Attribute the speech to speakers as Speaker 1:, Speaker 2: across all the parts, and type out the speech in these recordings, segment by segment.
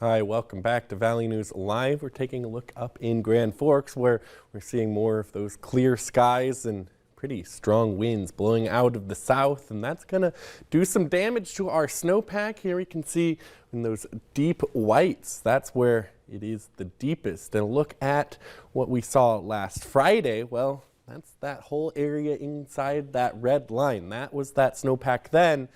Speaker 1: Hi, welcome back to Valley News Live. We're taking a look up in Grand Forks where we're seeing more of those clear skies and pretty strong winds blowing out of the south, and that's going to do some damage to our snowpack. Here we can see in those deep whites, that's where it is the deepest. And look at what we saw last Friday. Well, that's that whole area inside that red line. That was that snowpack then.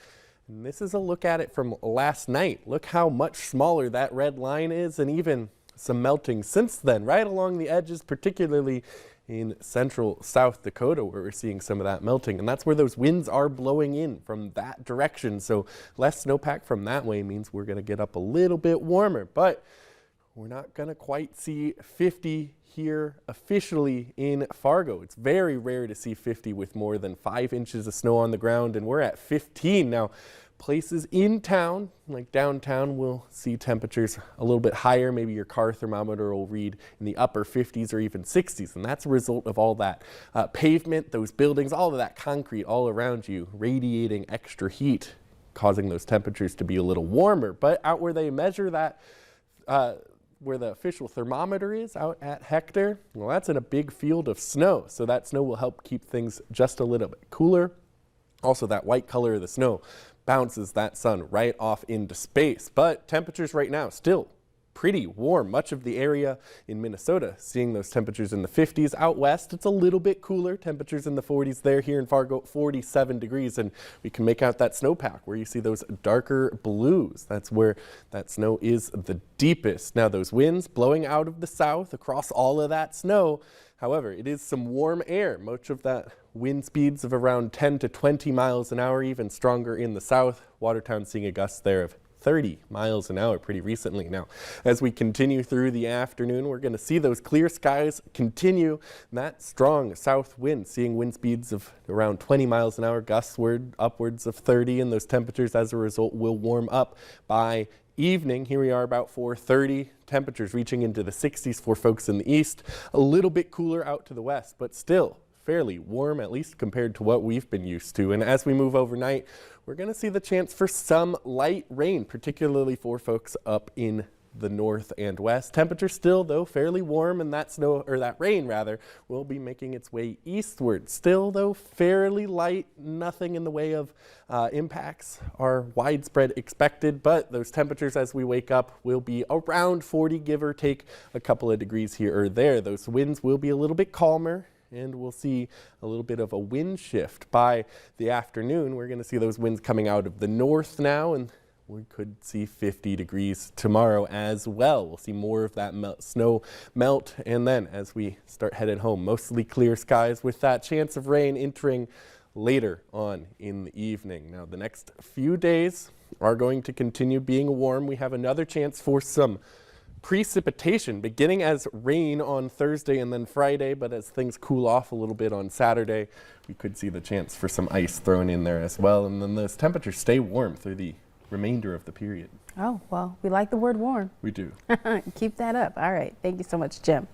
Speaker 1: And this is a look at it from last night. Look how much smaller that red line is, and even some melting since then, right along the edges, particularly in central South Dakota, where we're seeing some of that melting. And that's where those winds are blowing in from that direction. So less snowpack from that way means we're going to get up a little bit warmer, but we're not going to quite see 50 here officially in Fargo. It's very rare to see 50 with more than 5 inches of snow on the ground, and we're at 15 now. Places in town, like downtown, will see temperatures a little bit higher. Maybe your car thermometer will read in the upper 50s or even 60s, and that's a result of all that pavement, those buildings, all of that concrete all around you radiating extra heat, causing those temperatures to be a little warmer. But out where they measure that, where the official thermometer is out at Hector, well, that's in a big field of snow. So that snow will help keep things just a little bit cooler. Also, that white color of the snow bounces that sun right off into space. But temperatures right now still pretty warm. Much of the area in Minnesota seeing those temperatures in the 50s. Out west, it's a little bit cooler. Temperatures in the 40s there. Here in Fargo, 47 degrees. And we can make out that snowpack where you see those darker blues. That's where that snow is the deepest. Now, those winds blowing out of the south across all of that snow. However, it is some warm air. Much of that wind speeds of around 10 to 20 miles an hour, even stronger in the south. Watertown seeing a gust there of 30 miles an hour pretty recently. Now, as we continue through the afternoon, we're going to see those clear skies continue. That strong south wind, seeing wind speeds of around 20 miles an hour, gusts upwards of 30, and those temperatures as a result will warm up by evening. Here we are about 4:30, temperatures reaching into the 60s for folks in the east. A little bit cooler out to the west, but still fairly warm, at least compared to what we've been used to. And as we move overnight, we're going to see the chance for some light rain, particularly for folks up in the north and west. Temperature still, though, fairly warm, and that snow, or that rain rather, will be making its way eastward. Still, though, fairly light. Nothing in the way of impacts are widespread expected, but those temperatures as we wake up will be around 40, give or take a couple of degrees here or there. Those winds will be a little bit calmer, and we'll see a little bit of a wind shift by the afternoon. We're going to see those winds coming out of the north now, and we could see 50 degrees tomorrow as well. We'll see more of that snow melt, and then as we start headed home, mostly clear skies with that chance of rain entering later on in the evening. Now, the next few days are going to continue being warm. We have another chance for some precipitation beginning as rain on Thursday and then Friday, but as things cool off a little bit on Saturday, we could see the chance for some ice thrown in there as well. And then those temperatures stay warm through the remainder of the period.
Speaker 2: Oh, well, we like the word warm.
Speaker 1: We do.
Speaker 2: Keep that up. All right. Thank you so much, Jim.